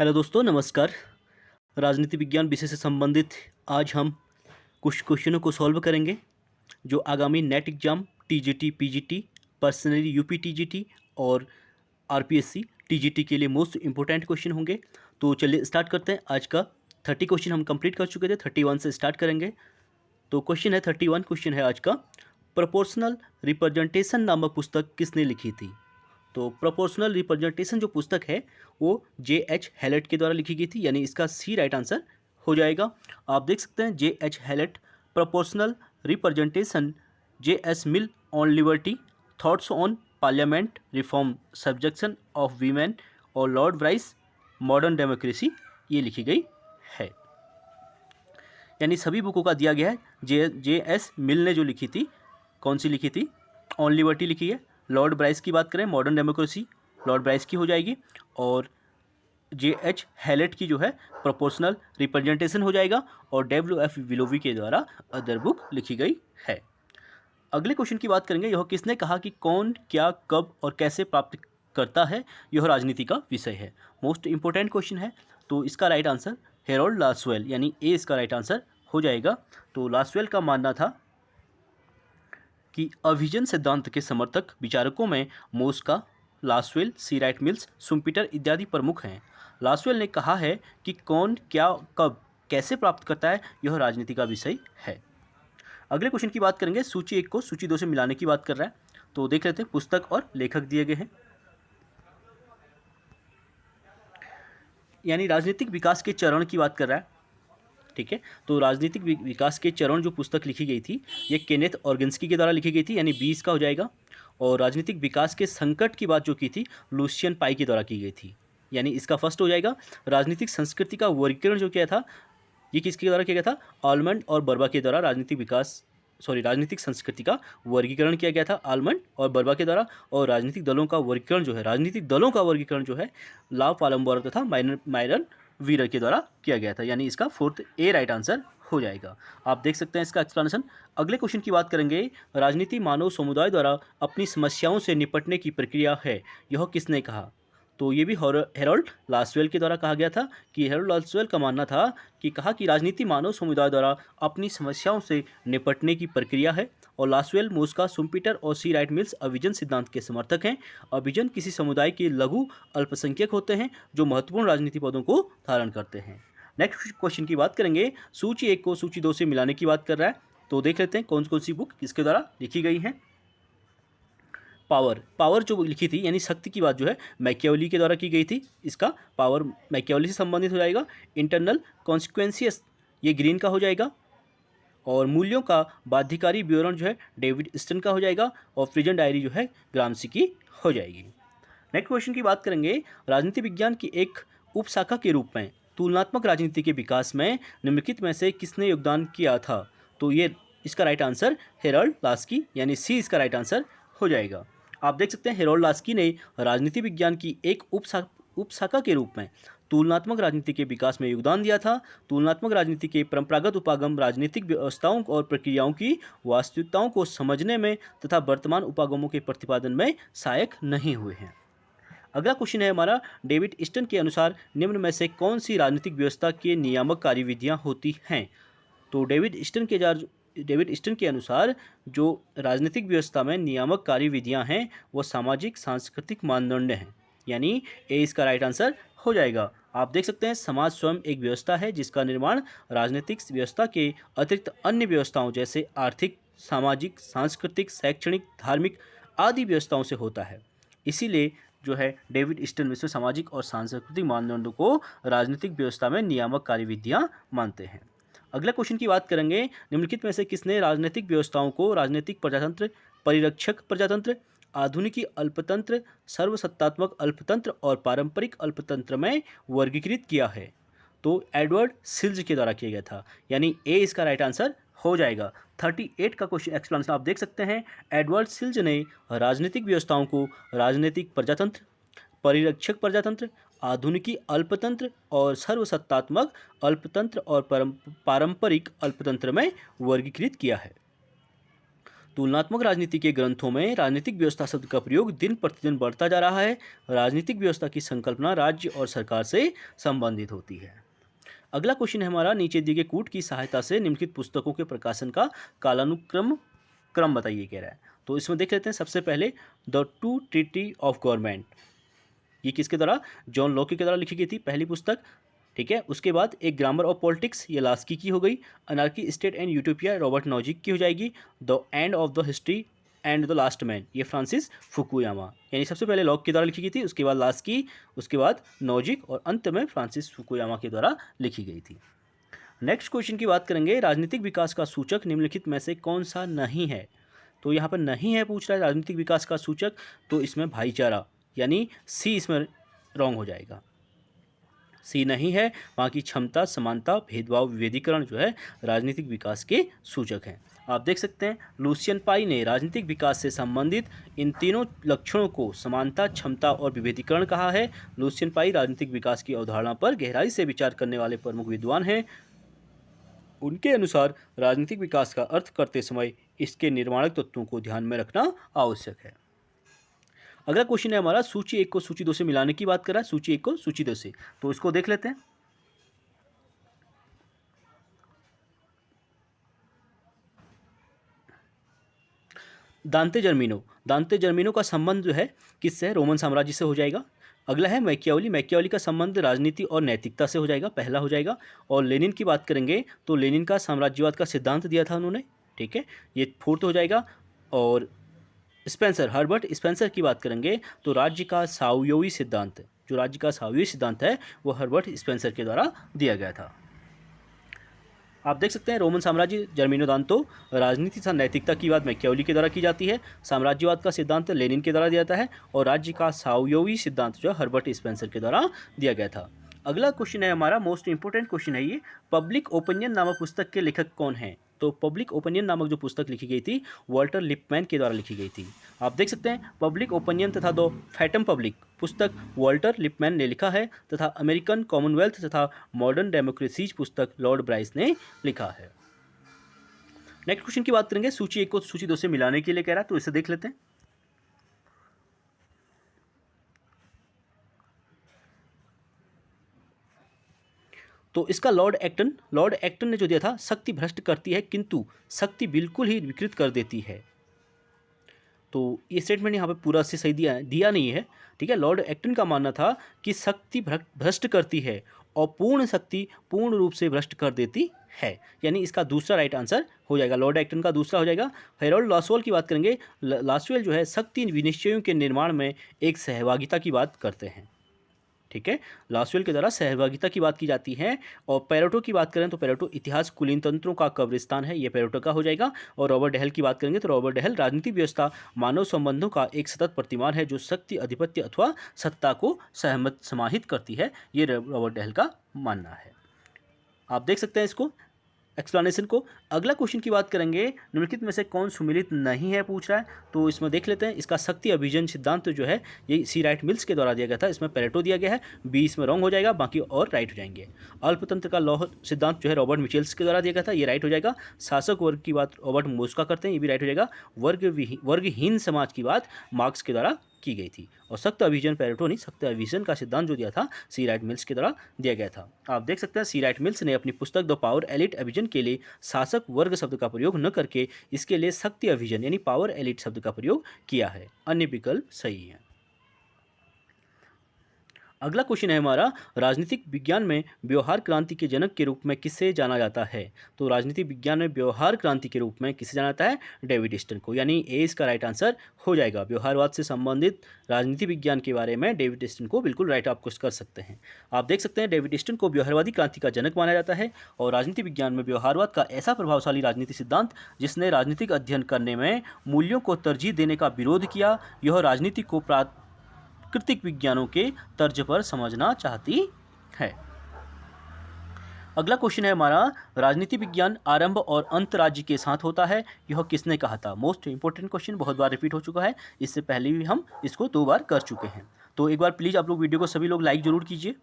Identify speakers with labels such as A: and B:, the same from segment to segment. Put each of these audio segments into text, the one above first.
A: Hello दोस्तों, नमस्कार। राजनीति विज्ञान विषय से संबंधित आज हम कुछ क्वेश्चनों को सॉल्व करेंगे जो आगामी net exam TGT, PGT, personally UP TGT और आरपीएससी टीजीटी के लिए मोस्ट इंपॉर्टेंट क्वेश्चन होंगे। तो चलिए स्टार्ट करते हैं। आज का 30 क्वेश्चन हम कंप्लीट कर चुके थे, 31 से स्टार्ट करेंगे। तो क्वेश्चन है 31, क्वेश्चन है आज का, प्रोपोर्शनल रिप्रेजेंटेशन नामक पुस्तक किसने लिखी थी? तो प्रोपोर्शनल रिप्रेजेंटेशन जो पुस्तक है वो जे.एच. हेलेट के द्वारा लिखी गई थी, यानी इसका सी राइट आंसर हो जाएगा। आप देख सकते हैं JH. Hallett, proportional representation, JS. Mill on liberty, thoughts on parliament reform, subjection of women और लॉर्ड ब्राइस, मॉडर्न डेमोक्रेसी, ये लिखी गई है। यानी सभी बुकों का दिया गया है। जे.एस. मिल ने जो लिखी थी, कौन सी लिखी थी? ऑन लिबर्टी लिखी है। लॉर्ड ब्राइस की बात करें, मॉडर्न डेमोक्रेसी, लॉर्ड ब्राइस की हो जाएगी। और जे.एच. हेलेट की जो है प्रोपोर्शनल रिप्रेजेंटेशन हो जाएगा। और डब्ल्यू.एफ. विलोवी के द्वारा अदर बुक लिखी गई है। अगले क्वेश्चन की बात करेंगे। यह किसने कहा कि कौन, क्या, कब और कैसे प्राप्त करता है? यह राजनीति का विषय है। मोस्ट इंपॉर्टेंट क्वेश्चन है। तो इसका राइट आंसर हेरोल्ड लासवेल, यानी ए इसका राइट आंसर हो जाएगा। तो लासवेल का मानना था कि अभिजन सिद्धांत के समर्थक विचारकों में मोस्का, लासवेल, सी राइट मिल्स, शुम्पीटर इत्यादि प्रमुख हैं। लासवेल ने कहा है कि कौन, क्या, कब, कैसे प्राप्त करता है, यह राजनीति का विषय है। अगले क्वेश्चन की बात करेंगे। सूची 1 को सूची 2 से मिलाने की बात कर रहा है। तो देख लेते हैं, पुस्तक और लेखक दिए गए हैं। यानी राजनीतिक विकास के चरण की बात कर रहा है। ठीक है, तो राजनीतिक विकास के चरण जो पुस्तक लिखी गई थी, ये केनेथ ऑर्गेन्स्की के द्वारा लिखी गई थी, यानी 20 का हो जाएगा। और राजनीतिक विकास के संकट की बात जो की थी, लुसियन पाई के द्वारा की गई थी, यानी इसका फर्स्ट हो जाएगा। राजनीतिक संस्कृति का वर्गीकरण जो किया था, ये किसके द्वारा किया गया था? आलमंड और बर्बा के द्वारा राजनीतिक संस्कृति का वर्गीकरण किया गया था, आलमंड और बर्बा के द्वारा। और राजनीतिक दलों का वर्गीकरण जो है ला पालमबोरा तथा माइरन वीरर के द्वारा किया गया था, यानी इसका फोर्थ ए राइट आंसर हो जाएगा। आप देख सकते हैं इसका एक्सप्लेनेशन। अगले क्वेश्चन की बात करेंगे। राजनीति मानव समुदाय द्वारा अपनी समस्याओं से निपटने की प्रक्रिया है, यह किसने कहा? तो ये भी हेरोल्ड लासवेल के द्वारा कहा गया था। कि हेरोल्ड लासवेल का मानना था कि कहा कि राजनीति मानव समुदाय द्वारा अपनी समस्याओं से निपटने की प्रक्रिया है। और लासवेल, मोस्का, शुम्पीटर और सी राइट मिल्स अभिजन सिद्धांत के समर्थक हैं। अभिजन किसी समुदाय के लघु अल्पसंख्यक होते हैं जो महत्वपूर्ण राजनीति पदों को धारण करते हैं। नेक्स्ट क्वेश्चन की बात करेंगे। सूची 1 को सूची 2 से मिलाने की बात कर रहा है। तो देख लेते हैं कौन कौन सी बुक किसके द्वारा लिखी गई हैं। पावर जो लिखी थी, यानी शक्ति की बात जो है, मैकियावेली के द्वारा की गई थी। इसका पावर मैकियावेली से संबंधित हो जाएगा। इंटरनल कॉन्सिक्वेंसियस, ये ग्रीन का हो जाएगा। और मूल्यों का बाध्यकारी विवरण जो है डेविड स्टन का हो जाएगा। और प्रिजन डायरी जो है ग्रामसी की हो जाएगी। नेक्स्ट क्वेश्चन की बात करेंगे। राजनीति विज्ञान की एक उपशाखा के रूप में तुलनात्मक राजनीति के विकास में निम्नलिखित में से किसने योगदान किया था? तो ये इसका राइट आंसर हेरोल्ड लास्की, यानी सी इसका राइट आंसर हो जाएगा। आप देख सकते हैं हेरोल्ड लास्की ने राजनीति विज्ञान की एक उपशाखा के रूप में तुलनात्मक राजनीति के विकास में योगदान दिया था। तुलनात्मक राजनीति के परंपरागत उपागम राजनीतिक व्यवस्थाओं और प्रक्रियाओं की वास्तविकताओं को समझने में तथा वर्तमान उपागमों के प्रतिपादन में सहायक नहीं हुए हैं। अगला क्वेश्चन है हमारा। डेविड ईस्टन के अनुसार निम्न में से कौन सी राजनीतिक व्यवस्था के नियामक कार्यविधियां होती हैं? तो डेविड ईस्टन के अनुसार जो राजनीतिक व्यवस्था में नियामक कार्यविधियां हैं वो सामाजिक सांस्कृतिक मानदंड हैं, यानी ए इसका राइट आंसर हो जाएगा। आप देख सकते हैं समाज स्वयं एक व्यवस्था है जिसका निर्माण राजनीतिक व्यवस्था के अतिरिक्त अन्य व्यवस्थाओं जैसे आर्थिक, सामाजिक, सांस्कृतिक, शैक्षणिक, धार्मिक आदि व्यवस्थाओं से होता है। इसीलिए जो है डेविड ईस्टन विश्व सामाजिक और सांस्कृतिक मानदंडों को राजनीतिक व्यवस्था में नियामक कार्यविधियां मानते हैं। अगला क्वेश्चन की बात करेंगे। निम्नलिखित में से किसने राजनीतिक व्यवस्थाओं को राजनीतिक प्रजातंत्र, परिरक्षक प्रजातंत्र, आधुनिकी अल्पतंत्र, सर्वसत्तात्मक अल्पतंत्र और पारंपरिक अल्पतंत्र में वर्गीकृत किया है? तो एडवर्ड सिल्ज के द्वारा किया गया था, यानी ए इसका राइट आंसर हो जाएगा। 38 का क्वेश्चन एक्सप्लेनेशन आप देख सकते हैं। एडवर्ड सिल्ज ने राजनीतिक व्यवस्थाओं को राजनीतिक प्रजातंत्र, परिरक्षक प्रजातंत्र, आधुनिकी अल्पतंत्र और सर्वसत्तात्मक अल्पतंत्र और पारंपरिक अल्पतंत्र में वर्गीकृत किया है। तुलनात्मक राजनीति के ग्रंथों में राजनीतिक व्यवस्था शब्द का प्रयोग दिन प्रतिदिन बढ़ता जा रहा है। राजनीतिक व्यवस्था की संकल्पना राज्य और सरकार से संबंधित होती है। अगला क्वेश्चन है हमारा, नीचे दिए गए कूट की सहायता से निम्नलिखित पुस्तकों के प्रकाशन का क्रम बताइए कह रहा है। तो इसमें देख लेते हैं। सबसे पहले the two treaty of government, ये किसके द्वारा, जॉन लॉक के द्वारा लिखी गई थी पहली पुस्तक, ठीक है। उसके बाद एक ग्रामर ऑफ पॉलिटिक्स, ये लास्की की हो गई। Anarchy state and utopia Robert Nozick की हो जाएगी। The end of the history and the last man, ये फ्रांसिस फुकुयामा, यानी सबसे पहले लॉक के द्वारा लिखी गई थी, उसके बाद लास्की, उसके बाद नॉजिक और अंत में फ्रांसिस फुकुयामा के द्वारा लिखी गई थी। नेक्स्ट क्वेश्चन की बात करेंगे, राजनीतिक विकास का सूचक निम्नलिखित में से कौन सा नहीं है। तो यहाँ पर नहीं है पूछ रहा है राजनीतिक विकास का सूचक, तो इसमें भाईचारा यानी सी इसमें रॉन्ग हो जाएगा। सी नहीं है, वहाँ की क्षमता, समानता, भेदभाव, विभेदीकरण जो है राजनीतिक विकास के सूचक हैं। आप देख सकते हैं लुसियन पाई ने राजनीतिक विकास से संबंधित इन तीनों लक्षणों को समानता, क्षमता और विभेदीकरण कहा है। लुसियन पाई राजनीतिक विकास की अवधारणा पर गहराई से विचार करने वाले प्रमुख विद्वान हैं। उनके अनुसार राजनीतिक विकास का अर्थ करते समय इसके निर्माणक तत्वों को ध्यान में रखना आवश्यक है। अगला क्वेश्चन है हमारा, सूची 1 को सूची 2 से मिलाने की बात कर रहा है, सूची 1 को सूची 2 से, तो इसको देख लेते हैं। दांते जर्मिनो का संबंध जो है किससे है, रोमन साम्राज्य से हो जाएगा। अगला है मैकियावेली का संबंध राजनीति और नैतिकता से हो जाएगा, पहला हो जाएगा। और लेनिन की बात करेंगे तो लेनिन का साम्राज्यवाद का सिद्धांत दिया था उन्होंने, ठीक है, ये फोर्थ हो जाएगा। और हर्बर्ट स्पेंसर की बात करेंगे तो राज्य का सावयवी सिद्धांत, जो राज्य का सावयवी सिद्धांत है वो हर्बर्ट स्पेंसर के द्वारा दिया गया था। आप देख सकते हैं रोमन साम्राज्य जर्मिनो दांतो, राजनीति तथा नैतिकता की बात मैकियावेली के द्वारा की जाती है, साम्राज्यवाद का सिद्धांत लेनिन के द्वारा दिया जाता है और राज्य का सावयवी सिद्धांत जो हर्बर्ट स्पेंसर के द्वारा दिया गया था। अगला क्वेश्चन है हमारा, मोस्ट इंपोर्टेंट क्वेश्चन है ये, पब्लिक ओपिनियन नामक पुस्तक के लेखक कौन है। तो पब्लिक ओपिनियन नामक जो पुस्तक लिखी गई थी वाल्टर लिपमैन के द्वारा लिखी गई थी। आप देख सकते हैं पब्लिक ओपिनियन तथा द फैटम पब्लिक पुस्तक वाल्टर लिपमैन ने लिखा है तथा अमेरिकन कॉमनवेल्थ तथा मॉडर्न डेमोक्रेसीज पुस्तक लॉर्ड ब्राइस ने लिखा है। नेक्स्ट क्वेश्चन की बात करेंगे, सूची 1 को सूची 2 से मिलाने के लिए कह रहा है, तो इसे देख लेते हैं। तो इसका लॉर्ड एक्टन ने जो दिया था, शक्ति भ्रष्ट करती है किंतु शक्ति बिल्कुल ही विकृत कर देती है। तो ये स्टेटमेंट यहाँ पे पूरा से सही दिया नहीं है, ठीक है। लॉर्ड एक्टन का मानना था कि शक्ति भ्रष्ट करती है और पूर्ण शक्ति पूर्ण रूप से भ्रष्ट कर देती है, यानी इसका दूसरा राइट आंसर हो जाएगा, लॉर्ड एक्टन का दूसरा हो जाएगा। हेरोल्ड लासवेल की बात करेंगे, लासवेल जो है शक्ति विनिश्चयों के निर्माण में एक सहभागिता की बात करते हैं, ठीक है। लासवेल के द्वारा सहभागिता की बात की जाती है। और पेरेटो की बात करें तो पेरेटो इतिहास कुलीन तंत्रों का कब्रिस्तान है, ये पेरेटो का हो जाएगा। और रॉबर्ट डेहल की बात करेंगे तो रॉबर्ट डेहल राजनीतिक व्यवस्था मानव संबंधों का एक सतत प्रतिमान है जो शक्ति, अधिपत्य अथवा सत्ता को समाहित करती है, ये रॉबर्ट डेहल का मानना है। आप देख सकते हैं इसको एक्सप्लेनेशन को। अगला क्वेश्चन की बात करेंगे, निम्नलिखित में से कौन सुमिलित नहीं है पूछ रहा है, तो इसमें देख लेते हैं। इसका शक्ति अभिजन सिद्धांत जो है ये सी राइट मिल्स के द्वारा दिया गया था, इसमें पेरेटो दिया गया है, बी इसमें रॉन्ग हो जाएगा, बाकी और राइट हो जाएंगे। अल्पतंत्र का लौह सिद्धांत जो है रॉबर्ट मिचेल्स के द्वारा दिया गया था, ये राइट हो जाएगा। शासक वर्ग की बात रॉबर्ट मोस्का करते हैं, ये भी राइट हो जाएगा। वर्गहीन समाज की बात मार्क्स के द्वारा की गई थी। और सख्त अभिजन पेरेटो ने सख्त अभिजन का सिद्धांत जो दिया था सी राइट मिल्स के द्वारा दिया गया था। आप देख सकते हैं सी राइट मिल्स ने अपनी पुस्तक द पावर एलिट अभिजन के लिए शासक वर्ग शब्द का प्रयोग न करके इसके लिए शक्ति अभिजन यानी पावर एलिट शब्द का प्रयोग किया है, अन्य विकल्प सही है। अगला क्वेश्चन है हमारा, राजनीतिक विज्ञान में व्यवहार क्रांति के जनक के रूप में किसे जाना जाता है। तो राजनीतिक विज्ञान में व्यवहार क्रांति के रूप में किसे जाना जाता है, डेविड ईस्टन को, यानी ए इसका राइट आंसर हो जाएगा। व्यवहारवाद से संबंधित राजनीति विज्ञान के बारे में डेविड ईस्टन को बिल्कुल राइट आप कर सकते हैं। आप देख सकते हैं डेविड ईस्टन को व्यवहारवादी क्रांति का जनक माना जाता है और राजनीति विज्ञान में व्यवहारवाद का ऐसा प्रभावशाली राजनीति सिद्धांत जिसने राजनीतिक अध्ययन करने में मूल्यों को तरजीह देने का विरोध किया, यह राजनीति को प्राकृतिक विज्ञानों के तर्ज पर समझना चाहती है। अगला क्वेश्चन है हमारा, राजनीति विज्ञान आरंभ और अंत राज्य के साथ होता है, यह किसने कहा था। मोस्ट इंपोर्टेंट क्वेश्चन, बहुत बार रिपीट हो चुका है, इससे पहले भी हम इसको 2 बार कर चुके हैं। तो एक बार प्लीज़ आप लोग वीडियो को सभी लोग लाइक जरूर कीजिए,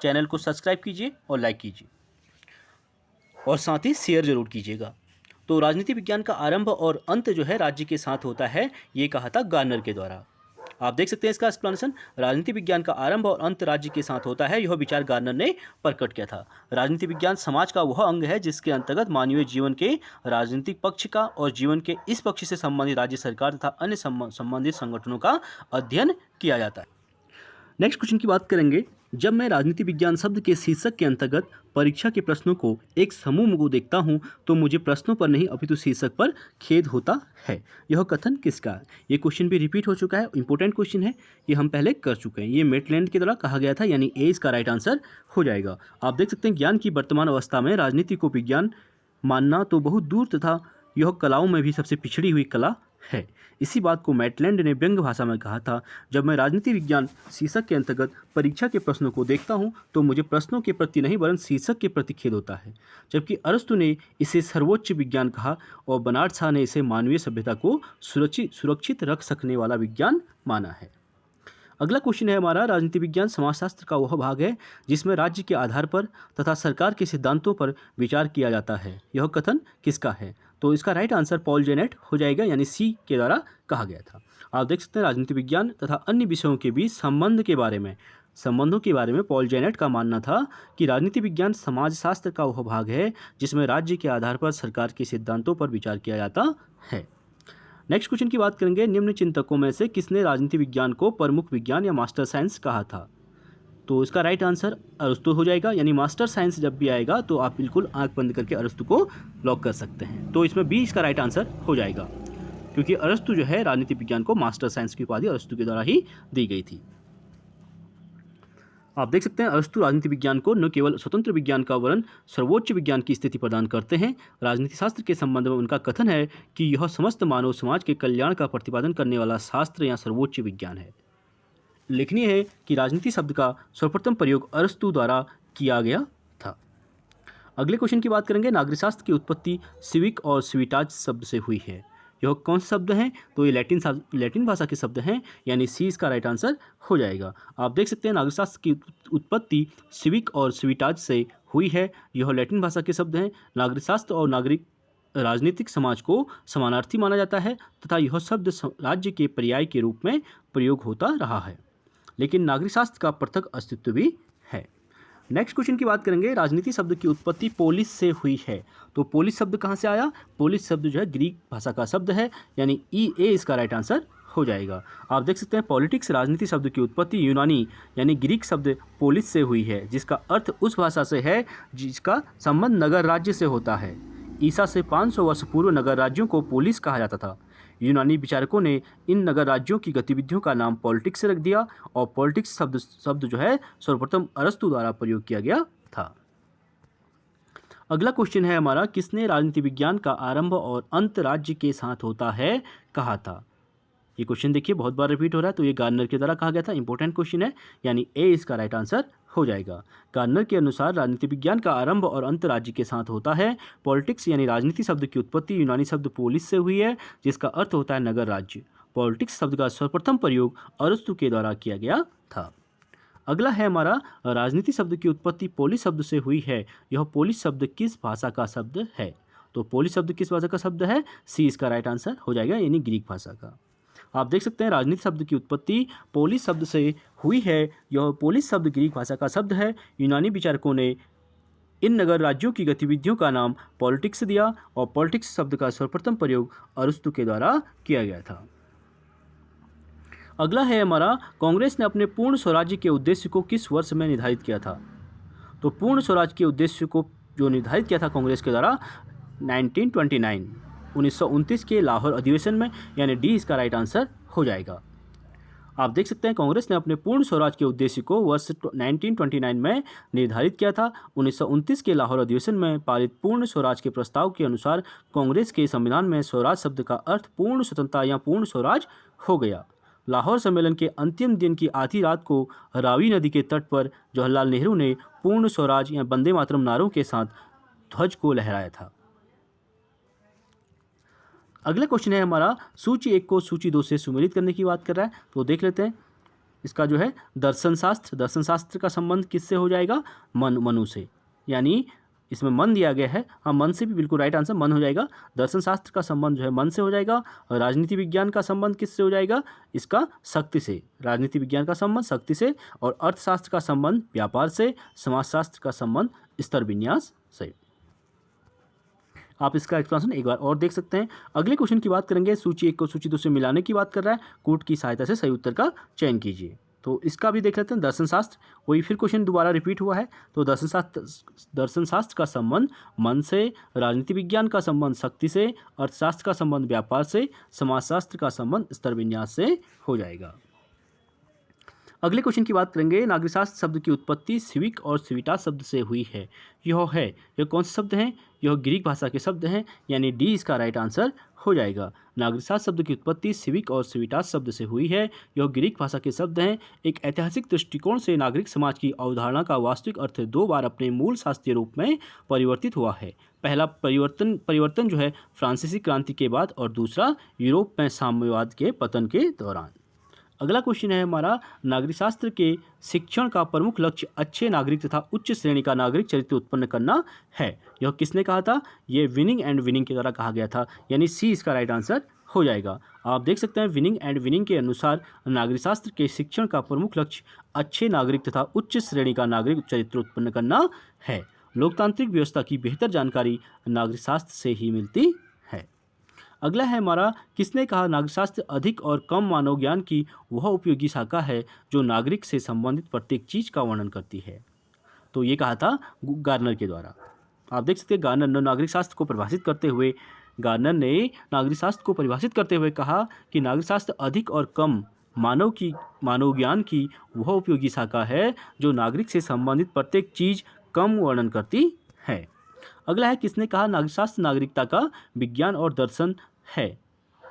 A: चैनल को सब्सक्राइब कीजिए और लाइक कीजिए और साथ ही शेयर जरूर कीजिएगा। तो राजनीति विज्ञान का आरंभ और अंत जो है राज्य के साथ होता है, ये कहा था गार्नर के द्वारा। आप देख सकते हैं इसका एक्सप्लेनेशन, राजनीति विज्ञान का आरंभ और अंत राज्य के साथ होता है, यह विचार गार्नर ने प्रकट किया था। राजनीति विज्ञान समाज का वह अंग है जिसके अंतर्गत मानवीय जीवन के राजनीतिक पक्ष का और जीवन के इस पक्ष से संबंधित राज्य सरकार तथा अन्य संबंधित संगठनों का अध्ययन किया जाता है। नेक्स्ट क्वेश्चन की बात करेंगे। जब मैं राजनीति विज्ञान शब्द के शीर्षक के अंतर्गत परीक्षा के प्रश्नों को एक समूह को देखता हूँ तो मुझे प्रश्नों पर नहीं अपितु शीर्षक पर खेद होता है। यह कथन किसका है? ये क्वेश्चन भी रिपीट हो चुका है, इंपॉर्टेंट क्वेश्चन है, ये हम पहले कर चुके हैं। ये मेटलैंड के द्वारा कहा गया था, यानी ए इसका राइट आंसर हो जाएगा। आप देख सकते हैं ज्ञान की वर्तमान अवस्था में राजनीति को विज्ञान मानना तो बहुत दूर तथा यह कलाओं में भी सबसे पिछड़ी हुई कला है। इसी बात को मेटलैंड ने व्यंग्य भाषा में कहा था। जब मैं राजनीति विज्ञान शीर्षक के अंतर्गत परीक्षा के प्रश्नों को देखता हूं तो मुझे प्रश्नों के प्रति नहीं वरन शीर्षक के प्रति खेद होता है। जबकि अरस्तु ने इसे सर्वोच्च विज्ञान कहा और बनार्ड शाह ने इसे मानवीय सभ्यता को सुरक्षित रख सकने वाला विज्ञान माना है। अगला क्वेश्चन है हमारा, राजनीति विज्ञान समाजशास्त्र का वह भाग है जिसमें राज्य के आधार पर तथा सरकार के सिद्धांतों पर विचार किया जाता है। यह कथन किसका है? तो इसका राइट आंसर पॉल जेनेट हो जाएगा, यानी सी के द्वारा कहा गया था। आप देख सकते हैं राजनीति विज्ञान तथा अन्य विषयों के बीच संबंधों के बारे में पॉल जेनेट का मानना था कि राजनीति विज्ञान समाजशास्त्र का वह भाग है जिसमें राज्य के आधार पर सरकार के सिद्धांतों पर विचार किया जाता है। नेक्स्ट क्वेश्चन की बात करेंगे। निम्न चिंतकों में से किसने राजनीति विज्ञान को प्रमुख विज्ञान या मास्टर साइंस कहा था? तो इसका राइट आंसर अरस्तु हो जाएगा, यानी मास्टर साइंस जब भी आएगा तो आप बिल्कुल आंख बंद करके अरस्तु को लॉक कर सकते हैं। तो इसमें बी इसका राइट आंसर हो जाएगा, क्योंकि अरस्तु जो है राजनीति विज्ञान को मास्टर साइंस की उपाधि अरस्तु के द्वारा ही दी गई थी। आप देख सकते हैं अरस्तु राजनीति विज्ञान को न केवल स्वतंत्र विज्ञान का वरन सर्वोच्च विज्ञान की स्थिति प्रदान करते हैं। राजनीति शास्त्र के संबंध में उनका कथन है कि यह समस्त मानव समाज के कल्याण का प्रतिपादन करने वाला शास्त्र या सर्वोच्च विज्ञान है। उल्लेखनीय है कि राजनीति शब्द का सर्वप्रथम प्रयोग अरस्तु द्वारा किया गया था। अगले क्वेश्चन की बात करेंगे। नागरिकशास्त्र की उत्पत्ति सिविक और सिविटाज शब्द से हुई है। यह कौन से शब्द हैं? तो ये लैटिन भाषा के शब्द हैं, यानी सी इसका राइट आंसर हो जाएगा। आप देख सकते हैं नागरिकशास्त्र की उत्पत्ति सिविक और सिविटाज से हुई है। यह लैटिन भाषा के शब्द हैं। नागरिकशास्त्र और राजनीतिक समाज को समानार्थी माना जाता है तथा यह शब्द राज्य के पर्याय के रूप में प्रयोग होता रहा है, लेकिन नागरिकशास्त्र का पृथक अस्तित्व भी है। नेक्स्ट क्वेश्चन की बात करेंगे। राजनीति शब्द की उत्पत्ति पोलिस से हुई है। तो पोलिस शब्द कहाँ से आया? पोलिस शब्द जो है ग्रीक भाषा का शब्द है, यानी ई ए इसका राइट आंसर हो जाएगा। आप देख सकते हैं पॉलिटिक्स राजनीति शब्द की उत्पत्ति यूनानी यानी ग्रीक शब्द पोलिस से हुई है, जिसका अर्थ उस भाषा से है जिसका संबंध नगर राज्य से होता है। ईसा से 500 वर्ष पूर्व नगर राज्यों को पोलिस कहा जाता था। यूनानी विचारकों ने इन नगर राज्यों की गतिविधियों का नाम पॉलिटिक्स रख दिया और पॉलिटिक्स शब्द जो है सर्वप्रथम अरस्तु द्वारा प्रयोग किया गया था। अगला क्वेश्चन है हमारा, किसने राजनीति विज्ञान का आरंभ और अंत राज्य के साथ होता है कहा था? ये क्वेश्चन देखिए बहुत बार रिपीट हो रहा है, तो ये गार्नर के द्वारा कहा गया था। इंपॉर्टेंट क्वेश्चन है, यानी ए इसका राइट आंसर हो जाएगा। गार्नर के अनुसार राजनीति विज्ञान का आरंभ और अंत राज्य के साथ होता है। पॉलिटिक्स यानी राजनीति शब्द की उत्पत्ति यूनानी शब्द पोलिस से हुई है, जिसका अर्थ होता है नगर राज्य। पॉलिटिक्स शब्द का सर्वप्रथम प्रयोग अरस्तु के द्वारा किया गया था। अगला है हमारा, राजनीति शब्द की उत्पत्ति पोलिस शब्द से हुई है। यह पोलिस शब्द किस भाषा का शब्द है? तो पोलिस शब्द किस भाषा का शब्द है? सी इसका राइट आंसर हो जाएगा, यानी ग्रीक भाषा का। आप देख सकते हैं राजनीति शब्द की उत्पत्ति पोलिस शब्द से हुई है। यह पोलिस शब्द ग्रीक भाषा का शब्द है। यूनानी विचारकों ने इन नगर राज्यों की गतिविधियों का नाम पॉलिटिक्स दिया और पॉलिटिक्स शब्द का सर्वप्रथम प्रयोग अरस्तु के द्वारा किया गया था। अगला है हमारा, कांग्रेस ने अपने पूर्ण स्वराज्य के उद्देश्य को किस वर्ष में निर्धारित किया था? तो पूर्ण स्वराज्य के उद्देश्य को जो निर्धारित किया था कांग्रेस के द्वारा 1929 के लाहौर अधिवेशन में, यानी डी इसका राइट आंसर हो जाएगा। आप देख सकते हैं कांग्रेस ने अपने पूर्ण स्वराज के उद्देश्य को वर्ष 1929 में निर्धारित किया था। 1929 के लाहौर अधिवेशन में पारित पूर्ण स्वराज के प्रस्ताव के अनुसार कांग्रेस के संविधान में स्वराज शब्द का अर्थ पूर्ण स्वतंत्रता या पूर्ण स्वराज हो गया। लाहौर सम्मेलन के अंतिम दिन की आधी रात को रावी नदी के तट पर जवाहरलाल नेहरू ने पूर्ण स्वराज या वंदे मातरम नारों के साथ ध्वज को लहराया था। अगला क्वेश्चन है हमारा, सूची 1 को सूची 2 से सुमेलित करने की बात कर रहा है, तो देख लेते हैं। इसका जो है दर्शन शास्त्र का संबंध किससे हो जाएगा? मनु से, यानी इसमें मन दिया गया है, हाँ मन से भी बिल्कुल राइट आंसर मन हो जाएगा। दर्शन शास्त्र का संबंध जो है मन से हो जाएगा। और राजनीति विज्ञान का संबंध किससे हो जाएगा? इसका शक्ति से। राजनीति विज्ञान का संबंध शक्ति से, और अर्थशास्त्र का संबंध व्यापार से, समाजशास्त्र का संबंध स्तर विन्यास से। आप इसका एक्सप्लेनेशन एक बार और देख सकते हैं। अगले क्वेश्चन की बात करेंगे, सूची 1 को सूची 2 से मिलाने की बात कर रहा है। कूट की सहायता से सही उत्तर का चयन कीजिए। तो इसका भी देख लेते हैं। दर्शन शास्त्र, वही फिर क्वेश्चन दोबारा रिपीट हुआ है। तो दर्शन शास्त्र का संबंध मन से, राजनीति विज्ञान का संबंध शक्ति से, अर्थशास्त्र का संबंध व्यापार से, समाजशास्त्र का संबंध स्तर विन्यास से हो जाएगा। अगले क्वेश्चन की बात करेंगे। नागरिकशास्त्र शब्द की उत्पत्ति सिविक और सिविटास शब्द से हुई है। यह कौन से शब्द हैं? यह ग्रीक भाषा के शब्द हैं, यानी डी इसका राइट आंसर हो जाएगा। नागरिकशास्त्र शब्द की उत्पत्ति सिविक और सिविटास शब्द से हुई है। यह ग्रीक भाषा के शब्द हैं। एक ऐतिहासिक दृष्टिकोण से नागरिक समाज की अवधारणा का वास्तविक अर्थ 2 बार अपने मूल शास्त्रीय रूप में परिवर्तित हुआ है। पहला परिवर्तन जो है फ्रांसीसी क्रांति के बाद, और दूसरा यूरोप में साम्यवाद के पतन के दौरान। अगला क्वेश्चन है हमारा, नागरिक शास्त्र के शिक्षण का प्रमुख लक्ष्य अच्छे नागरिक तथा उच्च श्रेणी का नागरिक चरित्र उत्पन्न करना है। यह किसने कहा था? ये विनिंग एंड विनिंग के द्वारा कहा गया था, यानी सी इसका राइट आंसर हो जाएगा। आप देख सकते हैं विनिंग एंड विनिंग के अनुसार नागरिक शास्त्र के शिक्षण का प्रमुख लक्ष्य अच्छे नागरिक तथा उच्च श्रेणी का नागरिक चरित्र उत्पन्न करना है। लोकतांत्रिक व्यवस्था की बेहतर जानकारी नागरिक शास्त्र से ही मिलती है। अगला है हमारा, किसने कहा नागरिकशास्त्र अधिक और कम मानव ज्ञान की वह उपयोगी शाखा है जो नागरिक से संबंधित प्रत्येक चीज का वर्णन करती है? तो ये कहा था गार्नर के द्वारा। आप देख सकते हैं गार्नर ने नागरिक शास्त्र को परिभाषित करते हुए कहा कि नागरिक शास्त्र अधिक और कम मानव ज्ञान की वह उपयोगी शाखा है जो नागरिक से संबंधित प्रत्येक चीज कम वर्णन करती है। अगला है, किसने कहा नागरिकशास्त्र नागरिकता का विज्ञान और दर्शन है?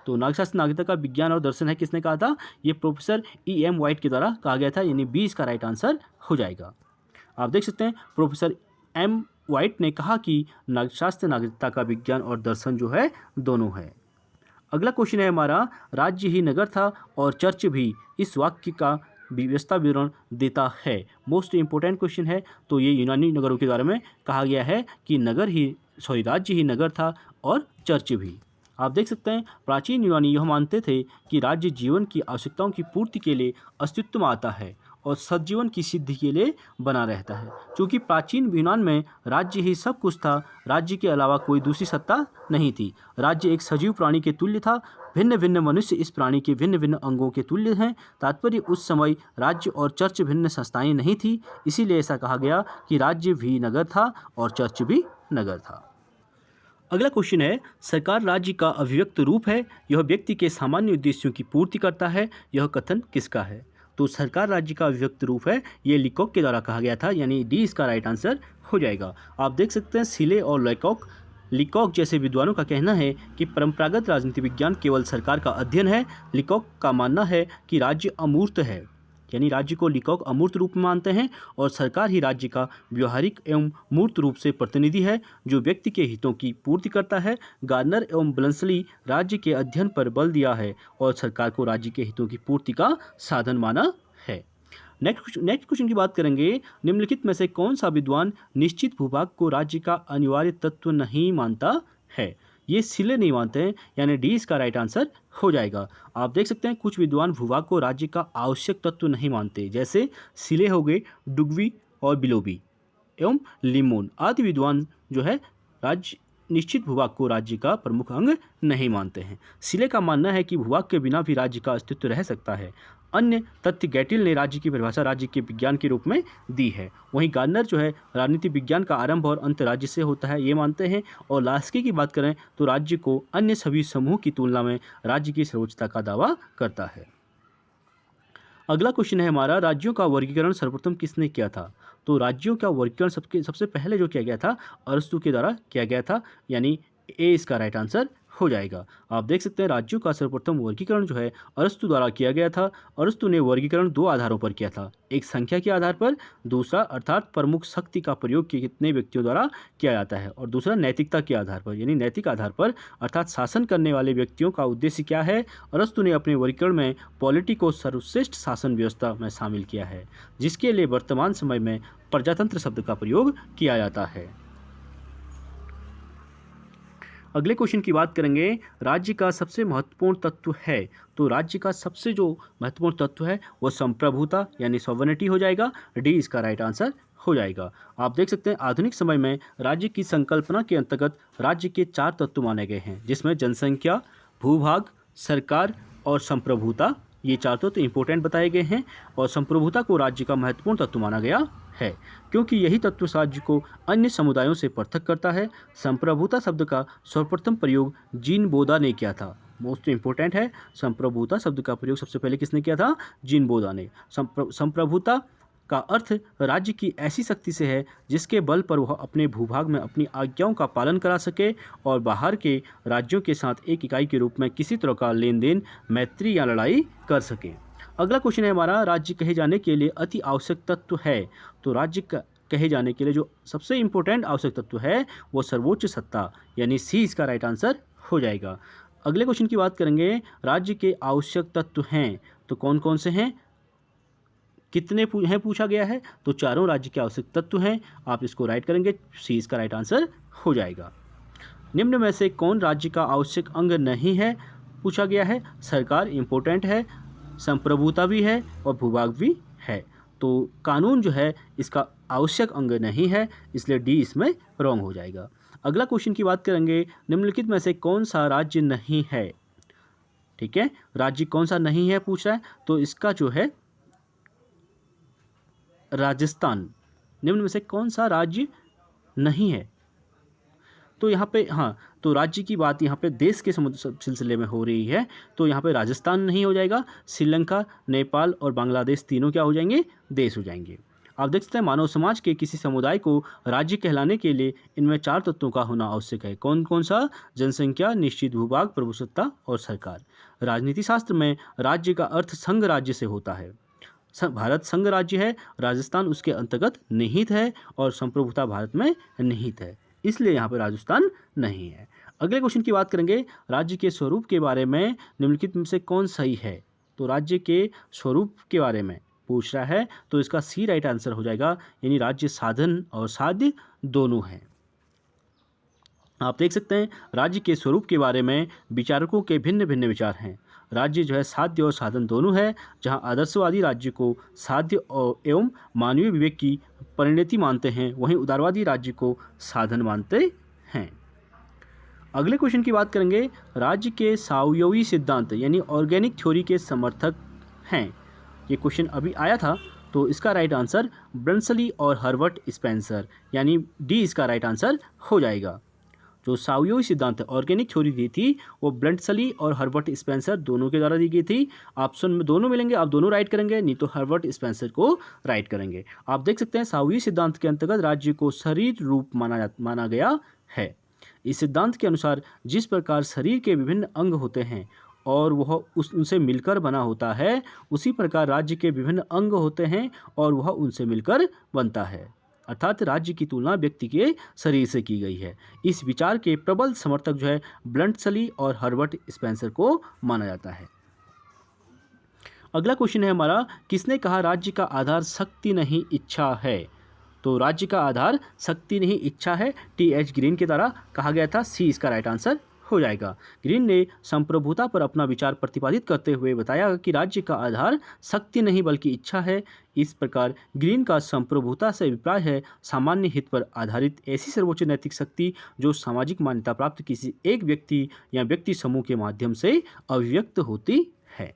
A: तो नागरिकशास्त्र नागरिकता का विज्ञान और दर्शन है, किसने कहा था? ये प्रोफेसर E.M. वाइट के द्वारा कहा गया था, यानी बी इसका राइट आंसर हो जाएगा। आप देख सकते हैं प्रोफेसर M. वाइट ने कहा कि नागरिकशास्त्र नागरिकता का विज्ञान और दर्शन जो है दोनों है। अगला क्वेश्चन है हमारा, राज्य ही नगर था और चर्च भी, इस वाक्य का व्यवस्था विवरण देता है। मोस्ट इंपोर्टेंट क्वेश्चन है। तो ये यूनानी नगरों के बारे में कहा गया है कि राज्य ही नगर था और चर्च भी। आप देख सकते हैं प्राचीन यूनानी यह मानते थे कि राज्य जीवन की आवश्यकताओं की पूर्ति के लिए अस्तित्व में आता है और सज्जीवन की सिद्धि के लिए बना रहता है। क्योंकि प्राचीन यूनान में राज्य ही सब कुछ था, राज्य के अलावा कोई दूसरी सत्ता नहीं थी। राज्य एक सजीव प्राणी के तुल्य था। भिन्न भिन्न मनुष्य इस प्राणी के भिन्न भिन्न अंगों के तुल्य हैं। तात्पर्य, उस समय राज्य और चर्च भिन्न संस्थाएं नहीं थी, इसीलिए ऐसा कहा गया कि राज्य भी नगर था और चर्च भी नगर था। अगला क्वेश्चन है, सरकार राज्य का अभिव्यक्त रूप है, यह व्यक्ति के सामान्य उद्देश्यों की पूर्ति करता है, यह कथन किसका है? तो सरकार राज्य का अभिव्यक्त रूप है, ये लीकॉक के द्वारा कहा गया था, यानी डी इसका राइट आंसर हो जाएगा। आप देख सकते हैं सिले और लीकॉक जैसे विद्वानों का कहना है कि परंपरागत राजनीति विज्ञान केवल सरकार का अध्ययन है। लीकॉक का मानना है कि राज्य अमूर्त है, यानी राज्य को लीकॉक अमूर्त रूप में मानते हैं और सरकार ही राज्य का व्यवहारिक एवं मूर्त रूप से प्रतिनिधि है जो व्यक्ति के हितों की पूर्ति करता है। गार्नर एवं ब्लंसली राज्य के अध्ययन पर बल दिया है और सरकार को राज्य के हितों की पूर्ति का साधन माना है। नेक्स्ट क्वेश्चन की बात करेंगे, निम्नलिखित में से कौन सा विद्वान निश्चित भूभाग को राज्य का अनिवार्य तत्व नहीं मानता है? ये सिले नहीं मानते हैं, यानी डी इसका राइट आंसर हो जाएगा। आप देख सकते हैं कुछ विद्वान भूभाग को राज्य का आवश्यक तत्व नहीं मानते, जैसे सिले हो गए, डुगवी और बिलोबी एवं लिमोन आदि विद्वान जो है राज्य निश्चित भूभाग को राज्य का प्रमुख अंग नहीं मानते हैं। सिले का मानना है कि भूभाग के बिना भी राज्य का अस्तित्व रह सकता है। अन्य तथ्य गैटिल ने राज्य की परिभाषा राज्य के विज्ञान के रूप में दी है। वहीं गार्नर जो है राजनीति विज्ञान का आरंभ और अंत राज्य से होता है, ये मानते हैं। और लास्की की बात करें तो राज्य को अन्य सभी समूह की तुलना में राज्य की सर्वोच्चता का दावा करता है। अगला क्वेश्चन है हमारा, राज्यों का वर्गीकरण सर्वप्रथम किसने किया था? तो राज्यों का वर्गीकरण सबसे पहले जो किया गया था अरस्तु के द्वारा किया गया था, यानी ए इसका राइट आंसर हो जाएगा। आप देख सकते हैं राज्यों का सर्वप्रथम वर्गीकरण जो है अरस्तु द्वारा किया गया था। अरस्तु ने वर्गीकरण 2 आधारों पर किया था, एक संख्या के आधार पर, दूसरा अर्थात प्रमुख शक्ति का प्रयोग कितने व्यक्तियों द्वारा किया जाता है, और दूसरा नैतिकता के आधार पर, यानी नैतिक आधार पर अर्थात शासन करने वाले व्यक्तियों का उद्देश्य क्या है। अरस्तु ने अपने वर्गीकरण में पॉलिटी को सर्वश्रेष्ठ शासन व्यवस्था में शामिल किया है, जिसके लिए वर्तमान समय में प्रजातंत्र शब्द का प्रयोग किया जाता है। अगले क्वेश्चन की बात करेंगे, राज्य का सबसे महत्वपूर्ण तत्व है। तो राज्य का सबसे जो महत्वपूर्ण तत्व है वो संप्रभुता यानी सॉवरेनिटी हो जाएगा। डी इसका राइट आंसर हो जाएगा। आप देख सकते हैं आधुनिक समय में राज्य की संकल्पना के अंतर्गत राज्य के 4 तत्व माने गए हैं, जिसमें जनसंख्या, भूभाग, सरकार और संप्रभुता, ये 4 तत्व इंपॉर्टेंट बताए गए हैं। और संप्रभुता को राज्य का महत्वपूर्ण तत्व माना गया है, क्योंकि यही तत्व राज्य को अन्य समुदायों से पृथक करता है। संप्रभुता शब्द का सर्वप्रथम प्रयोग जीन बोदा ने किया था। मोस्ट इंपॉर्टेंट है, संप्रभुता शब्द का प्रयोग सबसे पहले किसने किया था? जीन बोदा ने। संप्रभुता का अर्थ राज्य की ऐसी शक्ति से है जिसके बल पर वह अपने भूभाग में अपनी आज्ञाओं का पालन करा सके और बाहर के राज्यों के साथ एक इकाई के रूप में किसी तरह का लेन देन, मैत्री या लड़ाई कर सके। अगला क्वेश्चन है हमारा, राज्य कहे जाने के लिए अति आवश्यक तत्व है। तो राज्य कहे जाने के लिए जो सबसे इंपॉर्टेंट आवश्यक तत्व है वो सर्वोच्च सत्ता यानी सी इसका राइट आंसर हो जाएगा। अगले क्वेश्चन की बात करेंगे, राज्य के आवश्यक तत्व हैं तो कौन कौन से हैं, कितने हैं पूछा गया है। तो चारों राज्य के आवश्यक तत्व हैं, आप इसको राइट करेंगे, सी इसका राइट आंसर हो जाएगा। निम्न में से कौन राज्य का आवश्यक अंग नहीं है पूछा गया है। सरकार इंपॉर्टेंट है, संप्रभुता भी है और भूभाग भी है। तो कानून जो है इसका आवश्यक अंग नहीं है, इसलिए डी इसमें रॉन्ग हो जाएगा। अगला क्वेश्चन की बात करेंगे, निम्नलिखित में से कौन सा राज्य नहीं है। ठीक है, राज्य कौन सा नहीं है पूछ रहा है, तो इसका जो है राजस्थान। निम्न में से कौन सा राज्य नहीं है, तो यहाँ पे हाँ, तो राज्य की बात यहाँ पे देश के सिलसिले में हो रही है, तो यहाँ पे राजस्थान नहीं हो जाएगा। श्रीलंका, नेपाल और बांग्लादेश तीनों क्या हो जाएंगे? देश हो जाएंगे। आप देख सकते हैं मानव समाज के किसी समुदाय को राज्य कहलाने के लिए इनमें 4 तत्वों का होना आवश्यक है। कौन कौन सा? जनसंख्या, निश्चित भूभाग, प्रभुसत्ता और सरकार। राजनीति शास्त्र में राज्य का अर्थ संघ राज्य से होता है। भारत संघ राज्य है, राजस्थान उसके अंतर्गत निहित है और संप्रभुता भारत में निहित है, इसलिए यहाँ पर राजस्थान नहीं है। अगले क्वेश्चन की बात करेंगे, राज्य के स्वरूप के बारे में निम्नलिखित में से कौन सही है। तो राज्य के स्वरूप के बारे में पूछ रहा है, तो इसका सी राइट आंसर हो जाएगा, यानी राज्य साधन और साध्य दोनों हैं। आप देख सकते हैं राज्य के स्वरूप के बारे में विचारकों के भिन्न भिन्न विचार हैं। राज्य जो है साध्य और साधन दोनों है, जहां आदर्शवादी राज्य को साध्य और एवं मानवीय विवेक की परिणति मानते हैं, वहीं उदारवादी राज्य को साधन मानते हैं। अगले क्वेश्चन की बात करेंगे, राज्य के सावयवी सिद्धांत यानी ऑर्गेनिक थ्योरी के समर्थक हैं। ये क्वेश्चन अभी आया था, तो इसका राइट आंसर ब्रनसली और हर्बर्ट स्पेंसर, यानी डी इसका राइट आंसर हो जाएगा। जो सावयवी सिद्धांत ऑर्गेनिक थ्योरी दी थी वो ब्रनसली और हर्बर्ट स्पेंसर दोनों के द्वारा दी गई थी। ऑप्शन में दोनों मिलेंगे, आप दोनों राइट करेंगे, नहीं तो हर्बर्ट स्पेंसर को राइट करेंगे। आप देख सकते हैं सावयवी सिद्धांत के अंतर्गत राज्य को शरीर रूप माना गया है। इस सिद्धांत के अनुसार जिस प्रकार शरीर के विभिन्न अंग होते हैं और वह उनसे मिलकर बना होता है, उसी प्रकार राज्य के विभिन्न अंग होते हैं और वह उनसे मिलकर बनता है, अर्थात राज्य की तुलना व्यक्ति के शरीर से की गई है। इस विचार के प्रबल समर्थक जो है ब्रनसली और हर्बर्ट स्पेंसर को माना जाता है। अगला क्वेश्चन है हमारा, किसने कहा राज्य का आधार शक्ति नहीं इच्छा है। तो राज्य का आधार शक्ति नहीं इच्छा है, टी.एच. ग्रीन के द्वारा कहा गया था, सी इसका राइट आंसर हो जाएगा। ग्रीन ने संप्रभुता पर अपना विचार प्रतिपादित करते हुए बताया कि राज्य का आधार शक्ति नहीं बल्कि इच्छा है। इस प्रकार ग्रीन का संप्रभुता से अभिप्राय है सामान्य हित पर आधारित ऐसी सर्वोच्च नैतिक शक्ति जो सामाजिक मान्यता प्राप्त किसी एक व्यक्ति या व्यक्ति समूह के माध्यम से अभिव्यक्त होती है।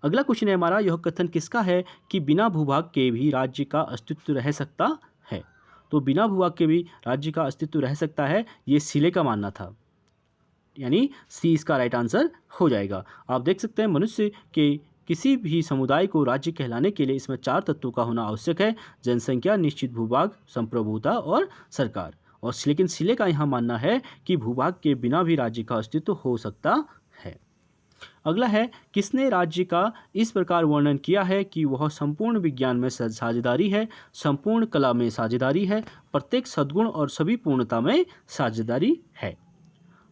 A: अगला क्वेश्चन है हमारा, यह कथन किसका है कि बिना भूभाग के भी राज्य का अस्तित्व रह सकता है। तो बिना भूभाग के भी राज्य का अस्तित्व रह सकता है, ये सिले का मानना था, यानी सी इसका राइट आंसर हो जाएगा। आप देख सकते हैं मनुष्य के किसी भी समुदाय को राज्य कहलाने के लिए इसमें 4 तत्वों का होना आवश्यक है, जनसंख्या, निश्चित भूभाग, संप्रभुता और सरकार। और लेकिन सिले का यहाँ मानना है कि भूभाग के बिना भी राज्य का अस्तित्व हो सकता है। अगला है, किसने राज्य का इस प्रकार वर्णन किया है कि वह संपूर्ण विज्ञान में साझेदारी है, संपूर्ण कला में साझेदारी है, प्रत्येक सद्गुण और सभी पूर्णता में साझेदारी है।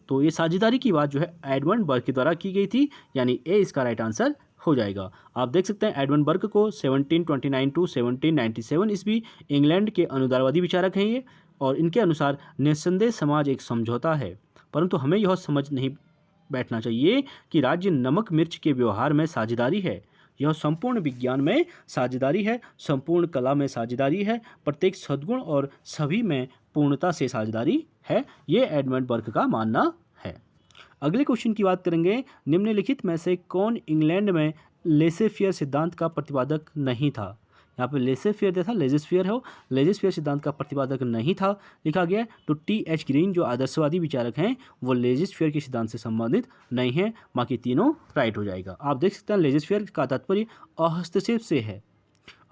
A: तो ये साझेदारी की बात जो है एडमंड बर्ग के द्वारा की गई थी, यानी ए इसका राइट आंसर हो जाएगा। आप देख सकते हैं एडमंड बर्ग को 1729 टू 1797 ईस्वी इंग्लैंड के अनुदारवादी विचारक हैं ये, और इनके अनुसार निस्संदेह समाज एक समझौता है, परंतु हमें यह समझ नहीं बैठना चाहिए कि राज्य नमक मिर्च के व्यवहार में साझेदारी है। यह संपूर्ण विज्ञान में साझेदारी है, संपूर्ण कला में साझेदारी है, प्रत्येक सद्गुण और सभी में पूर्णता से साझेदारी है। ये एडमंड बर्क का मानना है। अगले क्वेश्चन की बात करेंगे, निम्नलिखित में से कौन इंग्लैंड में लेसे फेयर सिद्धांत का प्रतिपादक नहीं था। यहाँ पे लेसे फेयर देखा, लेजिस्फेयर हो, लेजिस्फेयर सिद्धांत का प्रतिपादक नहीं था लिखा गया है। तो टी.एच. ग्रीन जो आदर्शवादी विचारक हैं वो लेजिस्फेयर के सिद्धांत से संबंधित नहीं है। बाकी तीनों राइट हो जाएगा। आप देख सकते हैं लेजिस्फेयर का तात्पर्य हस्तक्षेप से है,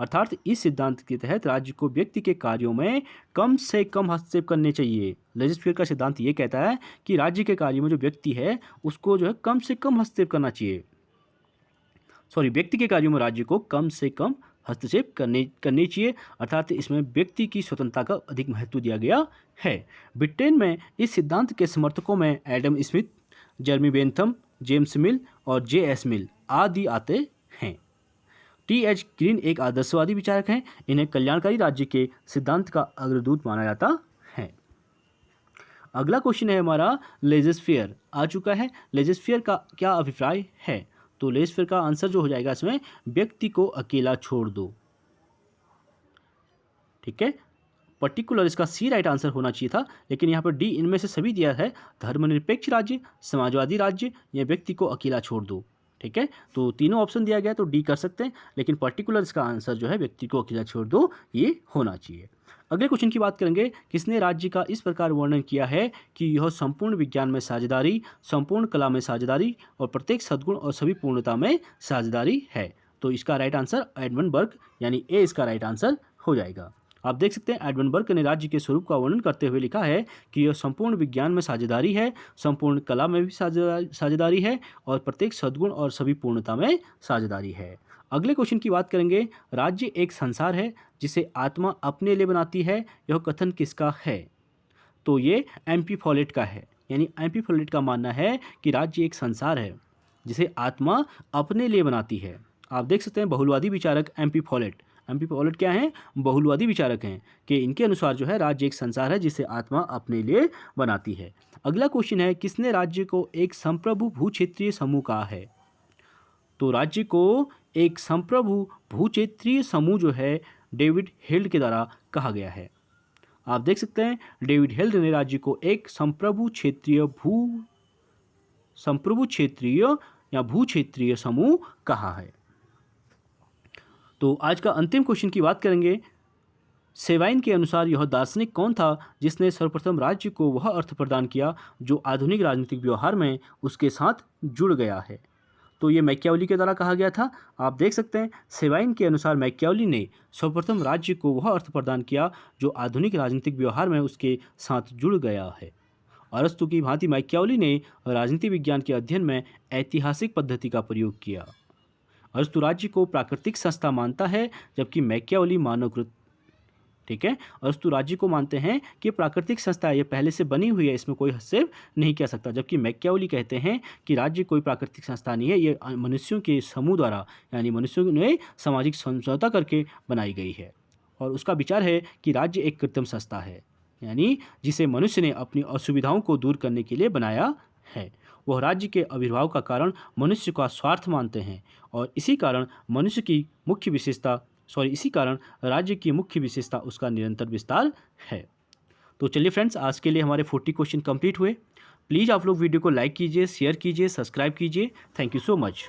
A: अर्थात इस सिद्धांत के तहत राज्य को व्यक्ति के कार्यों में कम से कम हस्तक्षेप करने चाहिए। लेजिस्फेयर का सिद्धांत ये कहता है कि राज्य के कार्यों में जो व्यक्ति है उसको जो है कम से कम हस्तक्षेप करना चाहिए। व्यक्ति के कार्यों में राज्य को कम से कम हस्तक्षेप करनी चाहिए, अर्थात इसमें व्यक्ति की स्वतंत्रता का अधिक महत्व दिया गया है। ब्रिटेन में इस सिद्धांत के समर्थकों में Adam Smith, Jeremy Bentham, James मिल और जे.एस. मिल आदि आते हैं। टी.एच. ग्रीन एक आदर्शवादी विचारक हैं। इन्हें कल्याणकारी राज्य के सिद्धांत का अग्रदूत माना जाता है। अगला क्वेश्चन है हमारा लेजिस्फेयर आ चुका है। लेजिस्फेयर का क्या अभिप्राय है। तो लेजिस्फेयर का आंसर जो हो जाएगा इसमें व्यक्ति को अकेला छोड़ दो। ठीक है, पर्टिकुलर इसका सी राइट आंसर होना चाहिए था, लेकिन यहाँ पर डी इनमें से सभी दिया है। धर्मनिरपेक्ष राज्य, समाजवादी राज्य या व्यक्ति को अकेला छोड़ दो। ठीक है, तो तीनों ऑप्शन दिया गया तो डी कर सकते हैं, लेकिन पर्टिकुलर इसका आंसर जो है व्यक्ति को अकेला छोड़ दो ये होना चाहिए। अगले क्वेश्चन की बात करेंगे, किसने राज्य का इस प्रकार वर्णन किया है कि यह संपूर्ण विज्ञान में साझेदारी, संपूर्ण कला में साझेदारी और प्रत्येक सद्गुण और सभी पूर्णता में साझेदारी है। तो इसका राइट आंसर एडमंड बर्क यानी ए इसका राइट आंसर हो जाएगा। आप देख सकते हैं एडमंड बर्क ने राज्य के स्वरूप का वर्णन करते हुए लिखा है कि यह संपूर्ण विज्ञान में साझेदारी है, संपूर्ण कला में भी साझेदारी है और प्रत्येक सद्गुण और सभी पूर्णता में साझेदारी है। अगले क्वेश्चन की बात करेंगे, राज्य एक संसार है जिसे आत्मा अपने लिए बनाती है, यह कथन किसका है। तो ये एम.पी. फॉलेट का है, यानी एम.पी. फॉलेट का मानना है कि राज्य एक संसार है जिसे आत्मा अपने लिए बनाती है। आप देख सकते हैं बहुलवादी विचारक एम.पी. फॉलेट क्या हैं, बहुलवादी विचारक हैं कि इनके अनुसार जो है राज्य एक संसार है जिसे आत्मा अपने लिए बनाती है। अगला क्वेश्चन है, किसने राज्य को एक संप्रभु भूक्षेत्रीय समूह कहा है। तो राज्य को एक संप्रभु भूक्षेत्रीय समूह जो है डेविड हिल्ड के द्वारा कहा गया है। आप देख सकते हैं डेविड हिल्ड ने राज्य को एक संप्रभु क्षेत्रीय या भूक्षेत्रीय समूह कहा है। तो आज का अंतिम क्वेश्चन की बात करेंगे, सेवाइन के अनुसार यह दार्शनिक कौन था जिसने सर्वप्रथम राज्य को वह अर्थ प्रदान किया जो आधुनिक राजनीतिक व्यवहार में उसके साथ जुड़ गया है। तो ये मैकियावेली के द्वारा कहा गया था। आप देख सकते हैं सेवाइन के अनुसार मैकियावेली ने सर्वप्रथम राज्य को वह अर्थ प्रदान किया जो आधुनिक राजनीतिक व्यवहार में उसके साथ जुड़ गया है। अरस्तु की भांति मैकियावेली ने राजनीति विज्ञान के अध्ययन में ऐतिहासिक पद्धति का प्रयोग किया। अरस्तु राज्य को प्राकृतिक संस्था मानता है जबकि मैकियावेली मानवकृत। ठीक है, अरस्तु राज्य को मानते हैं कि प्राकृतिक संस्था ये पहले से बनी हुई है, इसमें कोई हस्तक्षेप नहीं कर सकता, जबकि मैकियावेली कहते हैं कि राज्य कोई प्राकृतिक संस्था नहीं है, ये मनुष्यों के समूह द्वारा यानी मनुष्यों ने सामाजिक समझौता करके बनाई गई है। और उसका विचार है कि राज्य एक कृत्रिम संस्था है, यानी जिसे मनुष्य ने अपनी असुविधाओं को दूर करने के लिए बनाया है। वह राज्य के आविर्भाव का कारण मनुष्य का स्वार्थ मानते हैं और इसी कारण राज्य की मुख्य विशेषता उसका निरंतर विस्तार है। तो चलिए फ्रेंड्स, आज के लिए हमारे 40 क्वेश्चन कंप्लीट हुए। प्लीज़ आप लोग वीडियो को लाइक कीजिए, शेयर कीजिए, सब्सक्राइब कीजिए। Thank you so much.